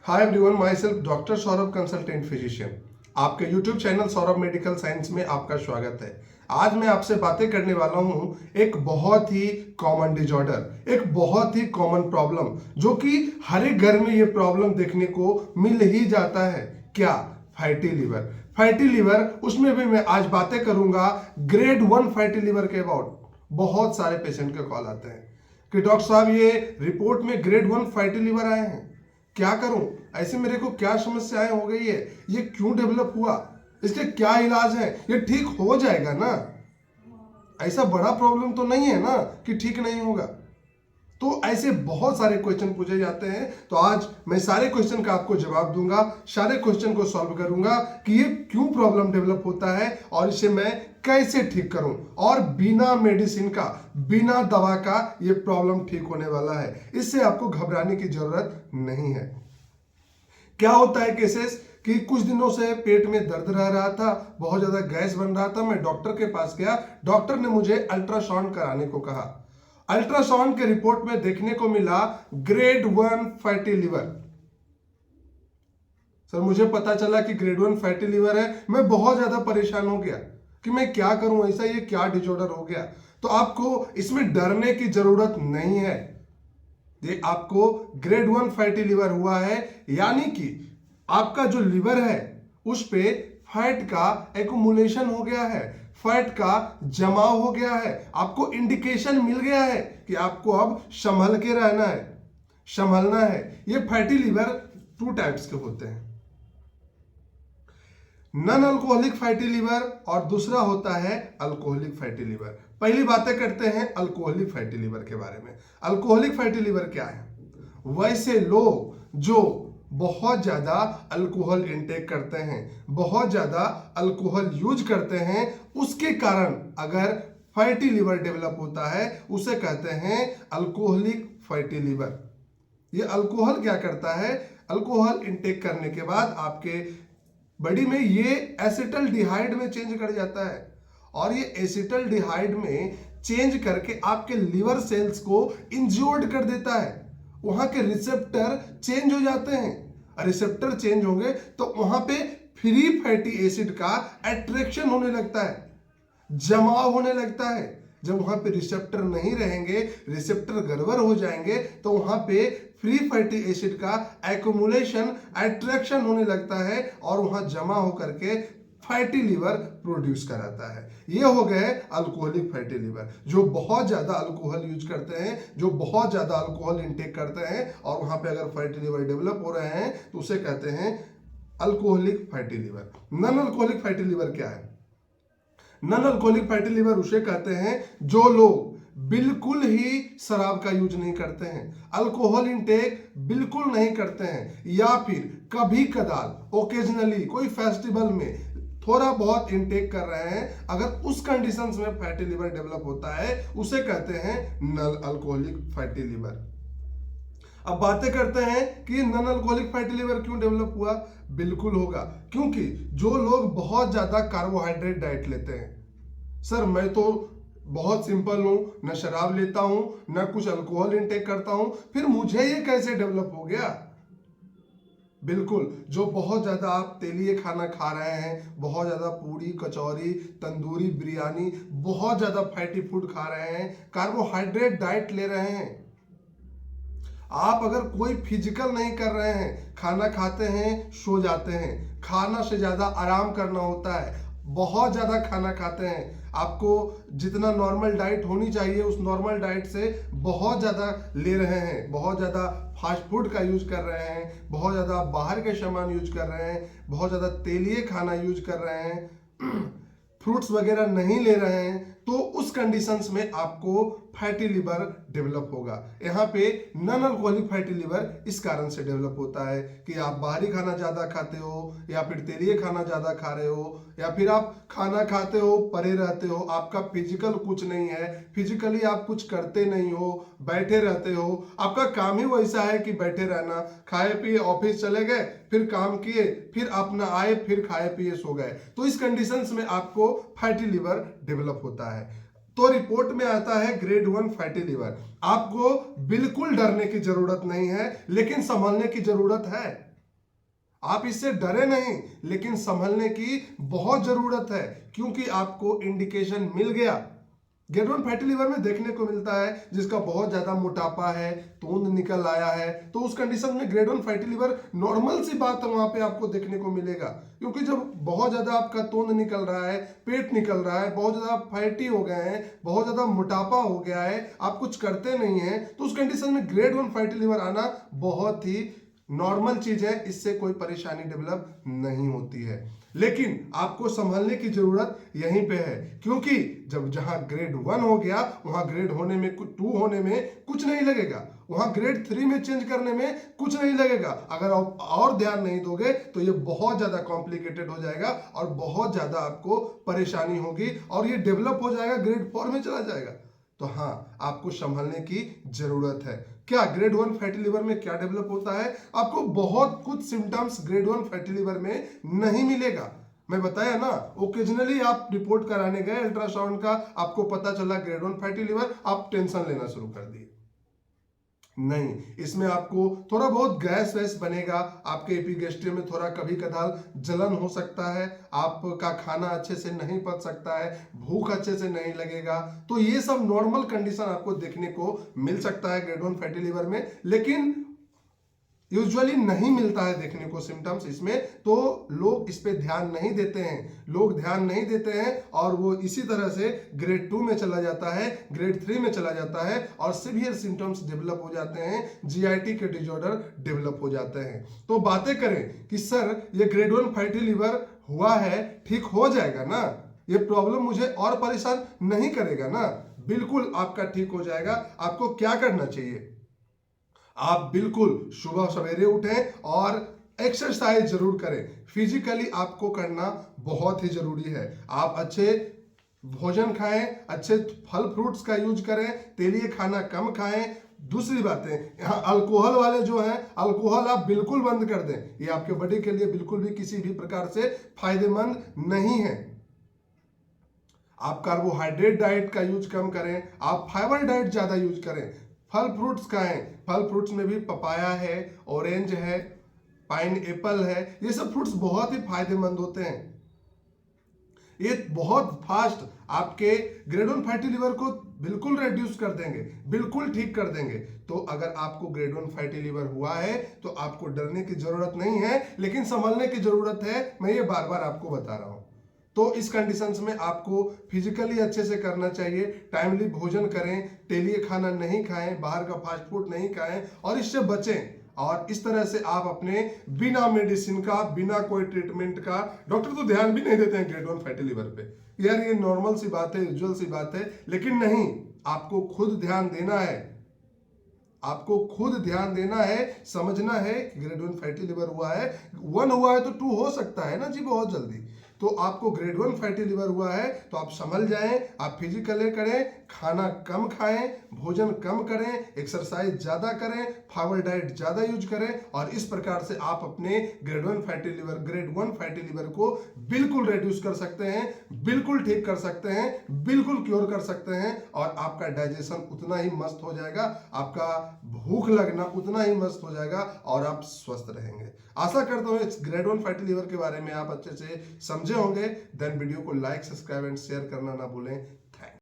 हाय everyone, myself doctor Saurabh, consultant physician. आपके YouTube channel Saurabh medical science में आपका स्वागत है। आज मैं आपसे बातें करने वाला हूं एक बहुत ही कॉमन डिजॉर्डर, एक बहुत ही कॉमन प्रॉब्लम, जो कि हर एक घर में ये प्रॉब्लम देखने को मिल ही जाता है। क्या? Fatty liver. फैटी लिवर, उसमें भी मैं आज बातें करूंगा ग्रेड 1 फैटी लिवर के अबाउट। बहुत सारे पेशेंट के कॉल आते हैं कि डॉक्टर साहब ये रिपोर्ट में ग्रेड 1 फैटी लिवर आए हैं, क्या करूं? ऐसे मेरे को क्या समस्याएं हो गई है, ये क्यों डेवलप हुआ, इसके क्या इलाज है, ये ठीक हो जाएगा ना? ऐसा बड़ा प्रॉब्लम तो नहीं है ना कि ठीक नहीं होगा। तो ऐसे बहुत सारे क्वेश्चन पूछे जाते हैं, तो आज मैं सारे क्वेश्चन का आपको जवाब दूंगा, सारे क्वेश्चन को सॉल्व करूंगा कि ये क्यों प्रॉब्लम डेवलप होता है और इसे मैं कैसे ठीक करूं, और बिना मेडिसिन का, बिना दवा का ये प्रॉब्लम ठीक होने वाला है। इससे आपको घबराने की जरूरत नहीं है। क्या होता है केसेस कि कुछ दिनों से पेट में दर्द रह रहा था, बहुत ज्यादा गैस बन रहा था। मैं डॉक्टर के पास गया, डॉक्टर ने मुझे अल्ट्रासाउंड कराने को कहा। अल्ट्रासाउंड के रिपोर्ट में देखने को मिला ग्रेड 1 फैटी लिवर। सर, मुझे पता चला कि ग्रेड 1 फैटी लिवर है। मैं बहुत ज्यादा परेशान हो गया कि मैं क्या करूं, ऐसा ये क्या डिसऑर्डर हो गया। तो आपको इसमें डरने की जरूरत नहीं है। ये आपको ग्रेड 1 फैटी लिवर हुआ है, यानी कि आपका जो लिवर है उस पे फैट का एक्युमुलेशन हो गया है, फैट का जमाव हो गया है। आपको इंडिकेशन मिल गया है कि आपको अब संभल के रहना है, संभलना है। ये फैटी लिवर 2 टाइप्स के होते हैं, नॉन अल्कोहलिक फैटी लिवर और दूसरा होता है अल्कोहलिक फैटी लिवर। पहली बातें करते हैं अल्कोहलिक फैटी लिवर के बारे में। अल्कोहलिक फैटी लिवर क्या है? वैसे लोग जो बहुत ज्यादा अल्कोहल इंटेक करते हैं, बहुत ज्यादा अल्कोहल यूज करते हैं, उसके कारण अगर फैटी लिवर डेवलप होता है, उसे कहते हैं अल्कोहलिक फैटी लिवर। ये अल्कोहल क्या करता है? अल्कोहल इंटेक करने के बाद आपके बॉडी में ये एसिटल्डिहाइड में चेंज कर जाता है, और ये एसिटल्डिहाइड में चेंज करके आपके लिवर सेल्स को इंज्योर्ड कर देता है। वहां के रिसेप्टर चेंज हो जाते हैं। रिसेप्टर चेंज होंगे तो वहां पे फ्री फैटी एसिड का अट्रैक्शन होने लगता है, जमाव होने लगता है। जब वहां पे रिसेप्टर नहीं रहेंगे, रिसेप्टर गड़बड़ हो जाएंगे, तो वहां पे फ्री फैटी एसिड का एक्युमुलेशन, अट्रैक्शन होने लगता है और वहां जमा होकर के फैटी लिवर प्रोड्यूस कराता है। ये हो गए अल्कोहलिक फैटी लिवर, जो बहुत ज्यादा अल्कोहल यूज करते हैं, जो बहुत ज्यादा अल्कोहल इंटेक करते हैं, और वहां पे अगर फैटी लिवर डेवलप हो रहे हैं तो उसे कहते हैं alcoholic fatty liver. Non alcoholic fatty liver क्या है? नॉन अल्कोहलिक फैटी लिवर उसे कहते हैं जो लोग बिल्कुल ही शराब का यूज नहीं करते हैं, अल्कोहल इंटेक बिल्कुल नहीं करते हैं, या फिर कभी कदार ओकेजनली कोई फेस्टिवल में थोड़ा बहुत इंटेक कर रहे हैं। अगर उस कंडीशंस में फैटी लिवर डेवलप होता है, उसे कहते हैं नॉन अल्कोहलिक फैटी लिवर। अब बातें करते हैं कि नॉन अल्कोहलिक फैटी लिवर क्यों डेवलप हुआ। बिल्कुल होगा, क्योंकि जो लोग बहुत ज्यादा कार्बोहाइड्रेट डाइट लेते हैं। सर, मैं तो बहुत सिंपल हूं, न शराब लेता हूं, न कुछ अल्कोहल इंटेक करता हूं, फिर मुझे ये कैसे डेवलप हो गया? बिल्कुल, जो बहुत ज्यादा आप तेलीय खाना खा रहे हैं, बहुत ज्यादा पूरी कचौरी, तंदूरी बिरयानी, बहुत ज्यादा फैटी फूड खा रहे हैं, कार्बोहाइड्रेट डाइट ले रहे हैं, आप अगर कोई फिजिकल नहीं कर रहे हैं, खाना खाते हैं, सो जाते हैं, खाना से ज्यादा आराम करना होता है, बहुत ज्यादा खाना खाते हैं, आपको जितना नॉर्मल डाइट होनी चाहिए उस नॉर्मल डाइट से बहुत ज्यादा ले रहे हैं, बहुत ज्यादा फास्ट फूड का यूज कर रहे हैं, बहुत ज्यादा बाहर के सामान यूज कर रहे हैं, बहुत ज्यादा तेलीय खाना यूज कर रहे हैं, फ्रूट्स वगैरह नहीं ले रहे हैं, तो उस कंडीशंस में आपको फैटी लिवर डेवलप होगा। यहाँ पे नॉन अल्कोहलिक फैटी लिवर इस कारण से डेवलप होता है कि आप बाहरी खाना ज्यादा खाते हो, या फिर तेलीय खाना ज्यादा खा रहे हो, या फिर आप खाना खाते हो, परे रहते हो, आपका फिजिकल कुछ नहीं है, फिजिकली आप कुछ करते नहीं हो, बैठे रहते हो, आपका काम ही वैसा है कि बैठे रहना, खाए पिए ऑफिस चले गए, फिर काम किए, फिर अपना आए, फिर खाए पिए सो गए। तो इस कंडीशंस में आपको फैटी लिवर डेवलप होता है। तो रिपोर्ट में आता है ग्रेड 1 फैटी लिवर। आपको बिल्कुल डरने की जरूरत नहीं है, लेकिन संभलने की जरूरत है। आप इससे डरे नहीं, लेकिन संभलने की बहुत जरूरत है, क्योंकि आपको इंडिकेशन मिल गया। ग्रेड 1 फैटी लिवर में देखने को मिलता है जिसका बहुत ज्यादा मोटापा है, तोंद निकल आया है, तो उस कंडीशन में ग्रेड 1 फैटी लिवर नॉर्मल सी बात है, वहां पे आपको देखने को मिलेगा। क्योंकि जब बहुत ज्यादा आपका तोंद निकल रहा है, पेट निकल रहा है, बहुत ज्यादा फैटी हो गए हैं, बहुत ज्यादा मोटापा हो गया है, आप कुछ करते नहीं है, तो उस कंडीशन में ग्रेड 1 फैटी लिवर आना बहुत ही नॉर्मल चीज है, इससे कोई परेशानी डेवलप नहीं होती है। लेकिन आपको संभलने की जरूरत यहीं पे है, क्योंकि जब जहां ग्रेड 1 हो गया वहां ग्रेड होने में 2 होने में कुछ नहीं लगेगा, वहां ग्रेड 3 में चेंज करने में कुछ नहीं लगेगा। अगर आप और ध्यान नहीं दोगे तो ये बहुत ज्यादा कॉम्प्लिकेटेड हो जाएगा और बहुत ज्यादा आपको परेशानी होगी और ये डेवलप हो जाएगा, ग्रेड 4 में चला जाएगा। तो हाँ, आपको संभलने की जरूरत है। क्या ग्रेड 1 फैटी लिवर में क्या डेवलप होता है? आपको बहुत कुछ सिम्टम्स ग्रेड 1 फैटी लिवर में नहीं मिलेगा। मैं बताया ना, ओकेजनली आप रिपोर्ट कराने गए अल्ट्रासाउंड का, आपको पता चला ग्रेड 1 फैटी लिवर, आप टेंशन लेना शुरू कर दिए। नहीं, इसमें आपको थोड़ा बहुत गैस वैस बनेगा, आपके एपिगेस्ट्रियम में थोड़ा कभी कदार जलन हो सकता है, आपका खाना अच्छे से नहीं पच सकता है, भूख अच्छे से नहीं लगेगा, तो ये सब नॉर्मल कंडीशन आपको देखने को मिल सकता है ग्रेड 1 फैटी लिवर में। लेकिन यूजुअली नहीं मिलता है देखने को सिम्टम्स इसमें, तो लोग इस पे ध्यान नहीं देते हैं, लोग ध्यान नहीं देते हैं और वो इसी तरह से ग्रेड 2 में चला जाता है, ग्रेड 3 में चला जाता है और सीवियर सिम्टम्स डेवलप हो जाते हैं, जीआईटी के डिसऑर्डर डेवलप हो जाते हैं। तो बातें करें कि सर ये ग्रेड 1 फैटी लिवर हुआ है, ठीक हो जाएगा ना, ये प्रॉब्लम मुझे और परेशान नहीं करेगा ना? बिल्कुल आपका ठीक हो जाएगा। आपको क्या करना चाहिए? आप बिल्कुल सुबह सवेरे उठें और एक्सरसाइज जरूर करें। फिजिकली आपको करना बहुत ही जरूरी है। आप अच्छे भोजन खाएं, अच्छे फल फ्रूट्स का यूज करें, तेलीय खाना कम खाएं। दूसरी बातें, यहाँ अल्कोहल वाले जो हैं, अल्कोहल आप बिल्कुल बंद कर दें, ये आपके बॉडी के लिए बिल्कुल भी किसी भी प्रकार से फायदेमंद नहीं है। आप कार्बोहाइड्रेट डाइट का यूज कम करें, आप फाइबर डाइट ज्यादा यूज करें, फल फ्रूट्स खाएं। फल फ्रूट्स में भी पपाया है, ऑरेंज है, पाइन एप्पल है, ये सब फ्रूट्स बहुत ही फायदेमंद होते हैं। ये बहुत फास्ट आपके ग्रेड 1 फैटी लिवर को बिल्कुल रिड्यूस कर देंगे, बिल्कुल ठीक कर देंगे। तो अगर आपको ग्रेड 1 फैटी लिवर हुआ है तो आपको डरने की जरूरत नहीं है, लेकिन संभलने की जरूरत है। मैं ये बार बार आपको बता रहा हूं। तो इस कंडीशंस में आपको फिजिकली अच्छे से करना चाहिए, टाइमली भोजन करें, तेलीय खाना नहीं खाएं, बाहर का फास्ट फूड नहीं खाएं और इससे बचें। और इस तरह से आप अपने बिना मेडिसिन का, बिना कोई ट्रीटमेंट का, डॉक्टर तो ध्यान भी नहीं देते हैं ग्रेड 1 फैटी लिवर पे, यार ये नॉर्मल सी बात है, यूजुअल सी बात है, लेकिन नहीं, आपको खुद ध्यान देना है, आपको खुद ध्यान देना है, समझना है कि ग्रेड 1 फैटी लिवर हुआ है, 1 हुआ है तो 2 हो सकता है ना जी बहुत जल्दी। तो आपको ग्रेड 1 फैटी लिवर हुआ है तो आप संभल जाएं, आप फिजिकली करें, खाना कम खाएं, भोजन कम करें, एक्सरसाइज ज्यादा करें, फाइबर डाइट ज्यादा यूज करें और इस प्रकार से आप अपने ग्रेड 1 फैटी लिवर को बिल्कुल रिड्यूस कर सकते हैं, बिल्कुल ठीक कर सकते हैं, बिल्कुल क्योर कर सकते हैं और आपका डाइजेशन उतना ही मस्त हो जाएगा, आपका भूख लगना उतना ही मस्त हो जाएगा और आप स्वस्थ रहेंगे। आशा करता हूं इस ग्रेड 1 फैटी लिवर के बारे में आप अच्छे से समझे होंगे। देन वीडियो को लाइक, सब्सक्राइब एंड शेयर करना ना भूलें।